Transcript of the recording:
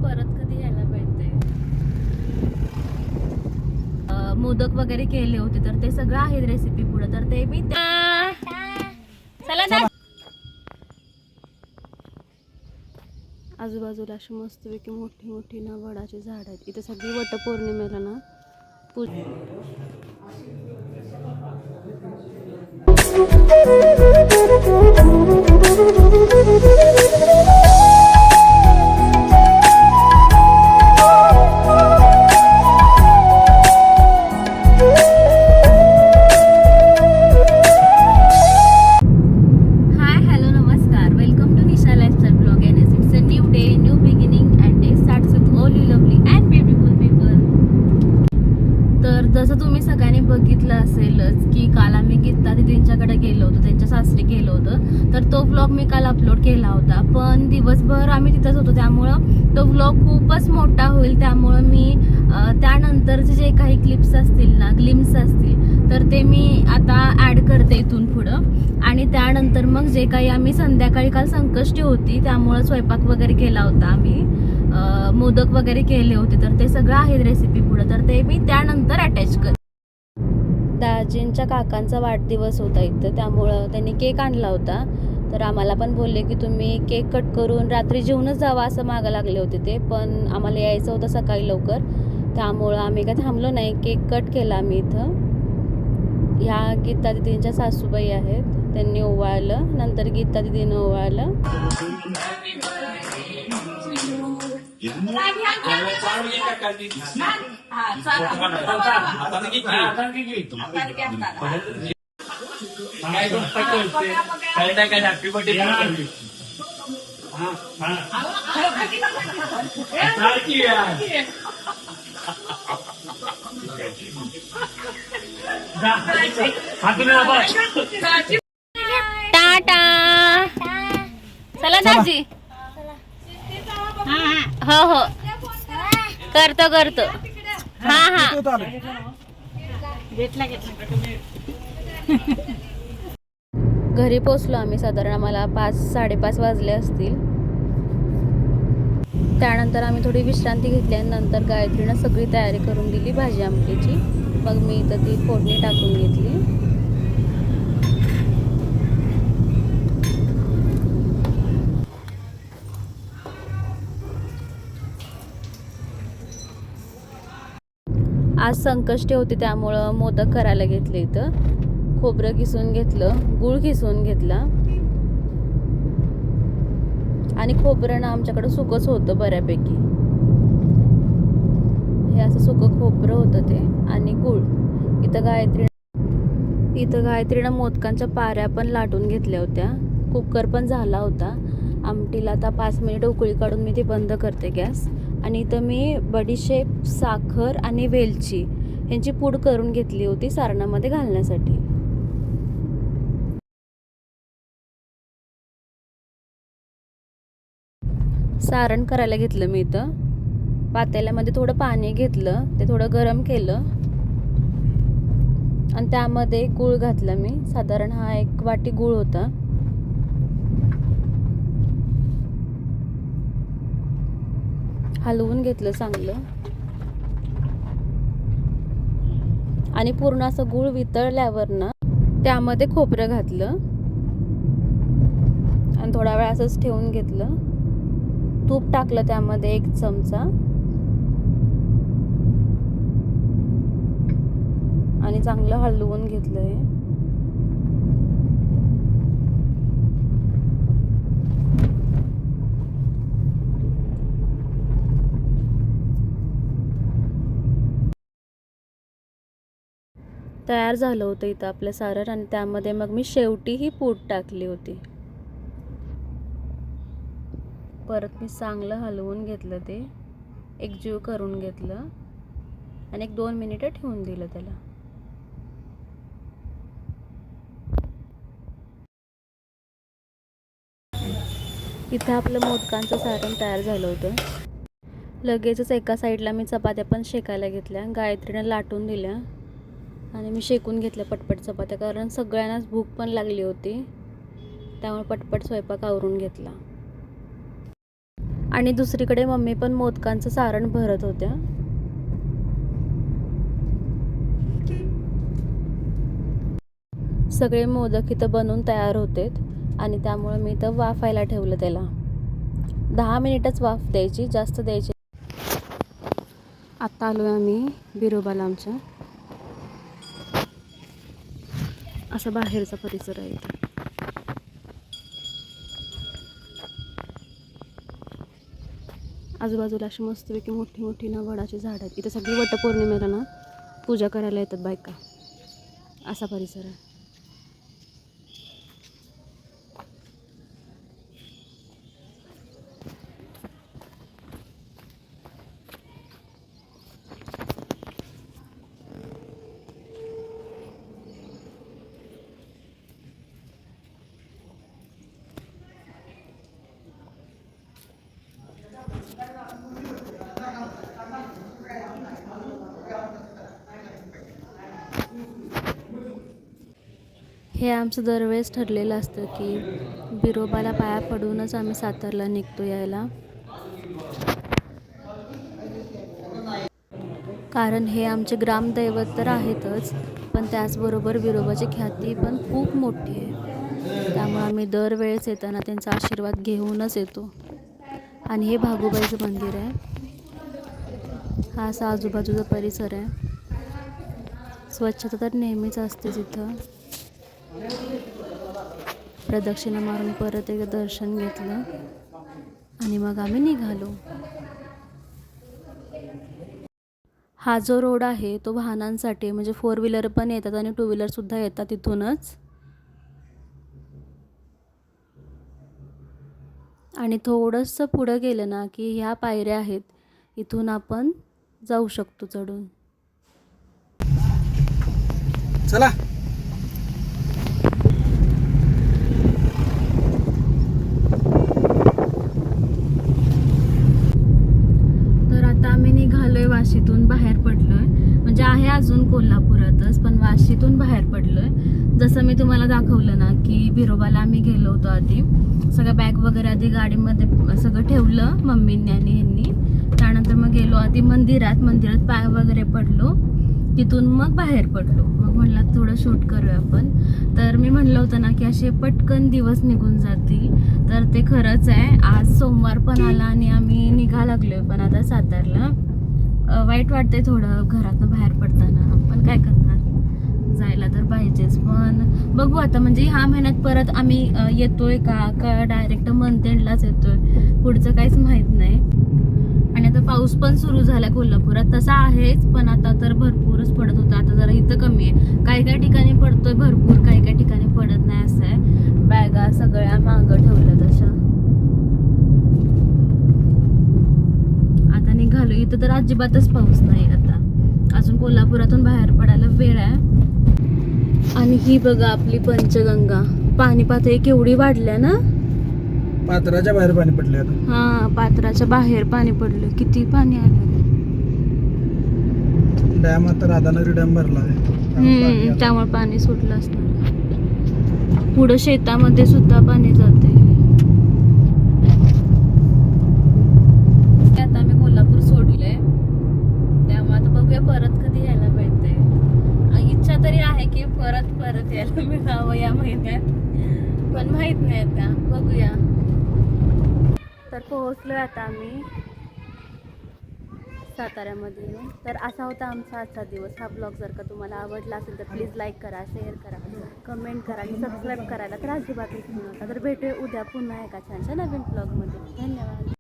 परत कधी यायला मिळते. मोदक वगैरे केले होते तर ते सगळं आहे रेसिपी पुढे, तर ते मी चला ना. आजूबाजूला अशी मस्तपैकी मोठी मोठी ना वडाची झाड आहेत. इथे सगळी वटपौर्णिमेला ना तो व्लॉग मी काल अपलोड केला होता, पण दिवसभर आम्ही तिथंच होतो त्यामुळं तो व्लॉग खूपच मोठा होईल. त्यामुळं मी त्यानंतरचे जे काही क्लिप्स असतील ना, ग्लिम्स असतील, तर ते मी आता ॲड करते इथून पुढं. आणि त्यानंतर मग जे काही आम्ही संध्याकाळी काल संकष्टी होती त्यामुळं स्वयंपाक वगैरे केला होता आम्ही, मोदक वगैरे केले होते, तर ते सगळं आहे रेसिपी पुढं, तर ते मी त्यानंतर अटॅच करते. दाजींच्या काकांचा वाढदिवस होता इथं, त्यामुळं त्यांनी केक आणला होता. तर आम्हाला पण बोलले की तुम्ही केक कट करून रात्री जेवूनच जावा असं मागं लागले होते ते, पण आम्हाला यायचं होतं सकाळी लवकर, त्यामुळं आम्ही काय थांबलो नाही. केक कट केला आम्ही इथं. ह्या गीता दिदींच्या सासूबाई आहेत, त्यांनी ओवाळलं, नंतर गीता दिदीनं ओवाळलं. टाटा. चला दाजी. हो हो करतो करतो. हा हा घरी पोचलो आम्ही, साधारण आम्हाला 5-5:30 वाजले असतील. त्यानंतर आम्ही थोडी विश्रांती घेतली आणि नंतर गायत्रीनं सगळी तयारी करून दिली भाजी आमटीची. मग मी इथं ती फोडणी टाकून घेतली. आज संकष्टी होती त्यामुळं मोदक करायला घेतले. इथं खोबरं किसून घेतलं, गूळ किसून घेतला आणि खोबरं ना आमच्याकडं सुकंच होतं बऱ्यापैकी. हे असं सुकं खोबरं होतं ते आणि गूळ. इथं गायत्रीनं मोदकांच्या पाऱ्या पण लाटून घेतल्या होत्या. कुकर पण झाला होता. आमटीला आता 5 मिनिट उकळी काढून मी ती बंद करते गॅस. आणि इथं मी बडीशेप, साखर आणि वेलची ह्यांची पूड करून घेतली होती सारणामध्ये घालण्यासाठी. सारण करायला घेतलं मी इथं. पातेल्यामध्ये थोडं पाणी घेतलं, ते थोडं गरम केलं आणि त्यामध्ये गूळ घातला मी. साधारण हा 1 वाटी गूळ होता. हलवून घेतलं चांगलं आणि पूर्ण असं गूळ वितळल्यावर ना त्यामध्ये खोबरं घातलं आणि थोडा वेळ असंच ठेवून घेतलं. तूप टाकलं त्यामध्ये 1 चमचा आणि चांगलं हलवून घेतलं. हे तयार झालं होतं इथं आपलं सारण आणि त्यामध्ये मग मी शेवटी ही पूड टाकली होती. परत मी चांगलं हलवून घेतलं, ते एकजीव करून घेतलं आणि 1-2 मिनिटं ठेवून दिलं त्याला. इथं आपलं मोदकांचं सारण तयार झालं होतं. लगेचच एका साईडला मी चपात्या पण शेकायला घेतल्या. गायत्रीनं लाटून दिल्या आणि मी शेकून घेतल्या पटपट चपात्या, कारण सगळ्यांनाच भूक पण लागली होती, त्यामुळे पटपट स्वयंपाक आवरून घेतला. आणि दुसरीकडे मम्मी पण मोदकांचं सारण भरत होत्या. सगळे मोदक इथं बनवून तयार होते आणि त्यामुळे मी इथं वाफायला ठेवलं त्याला. 10 मिनिटच वाफ द्यायची, जास्त द्यायची. आता आलो आम्ही बिरोबाला आमच्या. असा बाहेरचा परिसर आहे इथे. आजूबाजूला अशी मस्तपैकी मोठी मोठी ना वडाची झाडं आहेत. इथे सगळी वटपौर्णिमेला ना पूजा करायला येतात बायका. असा परिसर आहे. हे आमचं दरवेळेस ठरलेलं असतं की बिरोबाला पाया पडूनच आम्ही सातारला निघतो यायला. कारण हे आमचे ग्रामदैवत तर आहेतच, पण त्याचबरोबर बिरोबाची ख्याती पण खूप मोठी आहे. त्यामुळे आम्ही दरवेळेस येताना त्यांचा आशीर्वाद घेऊनच येतो. आणि हे भागोबाईचं मंदिर आहे. हा असा आजूबाजूचा परिसर आहे. स्वच्छता तर नेहमीच असतेच इथं. प्रदक्षिणा मारून परत एकदा दर्शन घेतलं आणि मग आम्ही निघालो. हा जो रोड आहे तो वाहनांसाठी, म्हणजे 4 व्हीलर पण येतात आणि 2 व्हीलर सुद्धा येतात इथूनच. आणि थोडंसं पुढं गेलं ना की ह्या पायऱ्या आहेत, इथून आपण जाऊ शकतो चढून. चला. तर आता आम्ही निघालोय वाशीतून, बाहेर पडलोय. म्हणजे आहे अजून कोल्हापुरातच, पण वाशीतून बाहेर पडलोय. जसं मी तुम्हाला दाखवलं ना की बिरोबाला आम्ही गेलो होतो. आधी सगळं बॅग वगैरे आधी गाडीमध्ये सगळं ठेवलं मम्मींनी आणि ह्यांनी. त्यानंतर मग गेलो आधी मंदिरात पाय वगैरे पडलो. तिथून मग बाहेर पडलो. मग म्हणलं थोडं शूट करूया आपण. तर मी म्हणलं होतं ना की असे पटकन दिवस निघून जातील, तर ते खरंच आहे. आज सोमवार पण आला आणि आम्ही निघा लागलोय पण आता सातारला. वाईट वाटतंय थोडं घरातनं बाहेर पडताना, पण काय करणार, जायला तर पाहिजेच. पण बघू आता, म्हणजे ह्या महिन्यात परत आम्ही येतोय का डायरेक्ट मंथ एंडलाच येतोय, पुढचं काहीच माहीत नाही. आणि आता पाऊस पण सुरू झाला कोल्हापुरात, तसा आहेच पण आता तर भरपूरच पडत होता. आता जरा इथं कमी आहे. काही ठिकाणी पडतोय भरपूर, काही ठिकाणी पडत नाही असं आहे. बॅगा सगळ्या मागं ठेवल्या तशा. आता निघालो. इथं तर अजिबातच पाऊस नाही आता. अजून कोल्हापुरातून बाहेर पडायला वेळ आहे. आणि ही बघा आपली पंचगंगा. पाणी पातळी केवढी वाढल्या ना. पात्राच्या बाहेर पाणी पडले आता. हा, पात्राच्या बाहेर पाणी पडलं. किती पाणी आलं. डॅम आता राधानगरी डॅम भरला आहे. त्यामुळे पाणी सुटलं असणार. पुढं शेतामध्ये सुद्धा पाणी जाते. आता आम्ही कोल्हापूर सोडले, त्यामुळे आता बघूया परत कधी यायला मिळते. इच्छा तरी आहे की परत यायला मिळावं या महिन्यात, पण माहित नाही आता, बघूया. तर पोहोचलोय आता आम्ही साताऱ्यामध्ये. तर असा होता आमचा आजचा दिवस. हा ब्लॉग जर का तुम्हाला आवडला असेल तर प्लीज लाईक करा, शेअर करा, कमेंट करा आणि सबस्क्राईब करायला तर अजिबात विसरू नका. तर भेटूया उद्या पुन्हा एका छानशा नवीन ब्लॉगमध्ये. धन्यवाद.